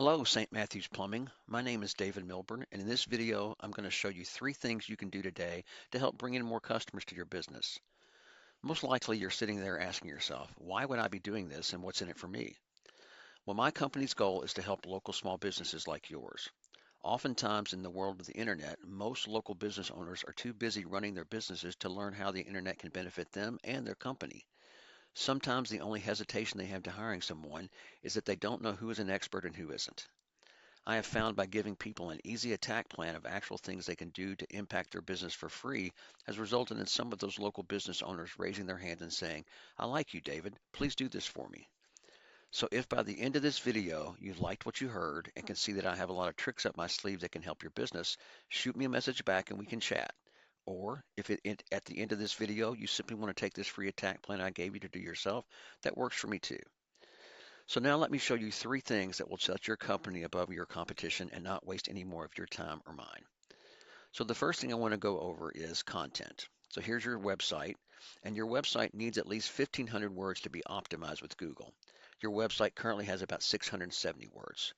Hello, St. Matthews Plumbing. My name is David Milburn, and in this video, I'm going to show you three things you can do today to help bring in more customers to your business. Most likely, you're sitting there asking yourself, why would I be doing this and what's in it for me? Well, my company's goal is to help local small businesses like yours. Oftentimes, in the world of the internet, most local business owners are too busy running their businesses to learn how the internet can benefit them and their company. Sometimes the only hesitation they have to hiring someone is that they don't know who is an expert and who isn't. I have found by giving people an easy attack plan of actual things they can do to impact their business for free has resulted in some of those local business owners raising their hand and saying, I like you, David. Please do this for me. So if by the end of this video you liked what you heard and can see that I have a lot of tricks up my sleeve that can help your business, shoot me a message back and we can chat. Or if at the end of this video you simply want to take this free attack plan I gave you to do yourself, that works for me too. So now let me show you three things that will set your company above your competition and not waste any more of your time or mine. So the first thing I want to go over is content. So here's your website, and your website needs at least 1,500 words to be optimized with Google. Your website currently has about 670 words.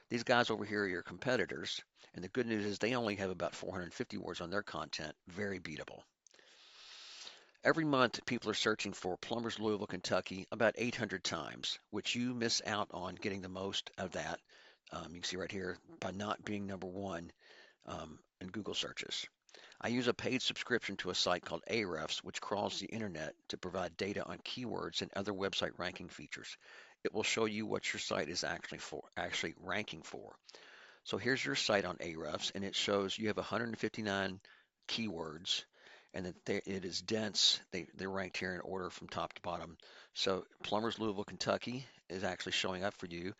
These guys over here are your competitors, and the good news is they only have about 450 words on their content, very beatable. Every month, people are searching for Plumbers Louisville, Kentucky about 800 times, which you miss out on getting the most of that. You can see right here by not being number one in Google searches. I use a paid subscription to a site called Ahrefs, which crawls the internet to provide data on keywords and other website ranking features. It will show you what your site is actually ranking for. So here's your site on Ahrefs, and it shows you have 159 keywords, and that it is dense. They're ranked here in order from top to bottom. So Plumbers Louisville, Kentucky is actually showing up for you.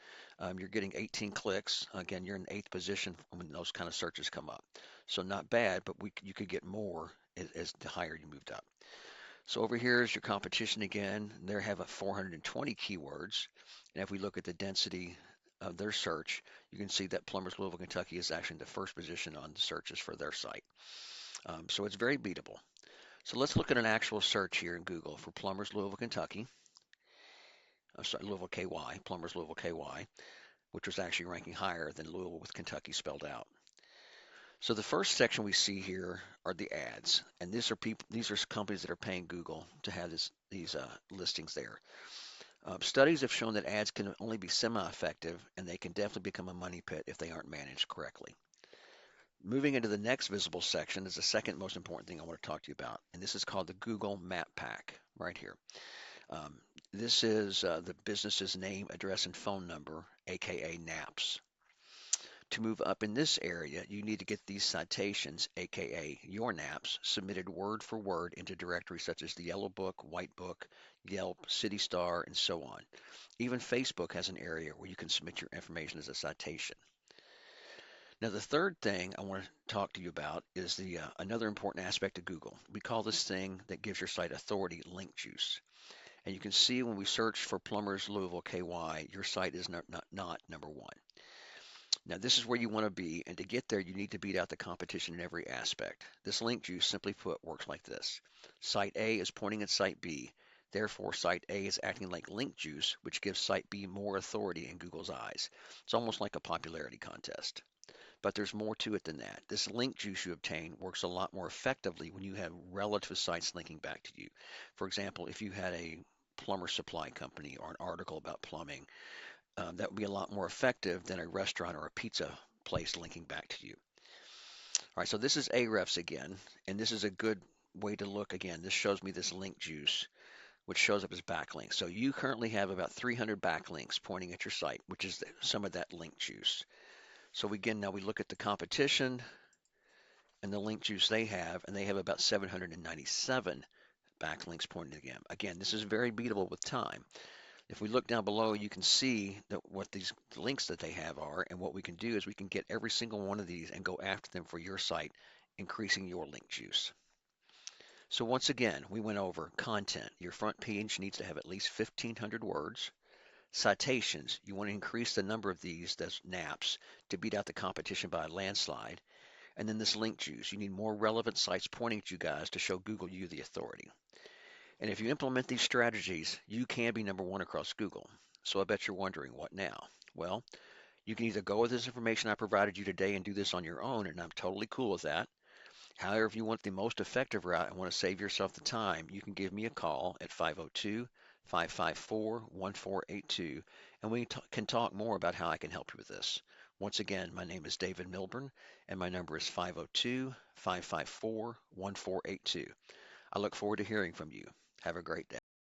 You're getting 18 clicks. Again, you're in eighth position when those kind of searches come up. So not bad, but you could get more as the higher you moved up. So over here is your competition again. They have a 420 keywords. And if we look at the density of their search, you can see that Plumbers Louisville, Kentucky is actually in the first position on the searches for their site. So it's very beatable. So let's look at an actual search here in Google for Plumbers Louisville, Kentucky. Sorry, Louisville KY, Plumbers Louisville KY, which was actually ranking higher than Louisville with Kentucky spelled out. So the first section we see here are the ads, and these are companies that are paying Google to have these listings there. Studies have shown that ads can only be semi-effective, and they can definitely become a money pit if they aren't managed correctly. Moving into the next visible section is the second most important thing I want to talk to you about, and this is called the Google Map Pack right here. Um, this is the business's name, address, and phone number, aka NAPS. To move up in this area, you need to get these citations, aka your NAPs, submitted word for word into directories such as the Yellow Book, White Book, Yelp, City Star, and so on. Even Facebook has an area where you can submit your information as a citation. Now, the third thing I want to talk to you about is the another important aspect of Google. We call this thing that gives your site authority link juice. And you can see when we search for Plumbers Louisville KY, your site is not number one. Now, this is where you want to be, and to get there, you need to beat out the competition in every aspect. This link juice, simply put, works like this. Site A is pointing at Site B. Therefore, Site A is acting like link juice, which gives Site B more authority in Google's eyes. It's almost like a popularity contest. But there's more to it than that. This link juice you obtain works a lot more effectively when you have relative sites linking back to you. For example, if you had a plumber supply company or an article about plumbing, that would be a lot more effective than a restaurant or a pizza place linking back to you. All right, so this is Ahrefs again, and this is a good way to look again. This shows me this link juice, which shows up as backlinks. So you currently have about 300 backlinks pointing at your site, which is some of that link juice. So again, now we look at the competition and the link juice they have, and they have about 797 backlinks pointing to them. Again, this is very beatable with time. If we look down below, you can see that what these links that they have are, and what we can do is we can get every single one of these and go after them for your site, increasing your link juice. So once again, we went over content. Your front page needs to have at least 1,500 words. Citations, you want to increase the number of these, that's NAPs, to beat out the competition by a landslide. And then this link juice, you need more relevant sites pointing at you guys to show Google you the authority. And if you implement these strategies, you can be number one across Google. So I bet you're wondering, what now? Well, You can either go with this information I provided you today and do this on your own, and I'm totally cool with that. However, if you want the most effective route and want to save yourself the time, you can give me a call at 502-554-1482, and we can talk more about how I can help you with this. Once again, my name is David Milburn, and my number is 502-554-1482. I look forward to hearing from you. Have a great day.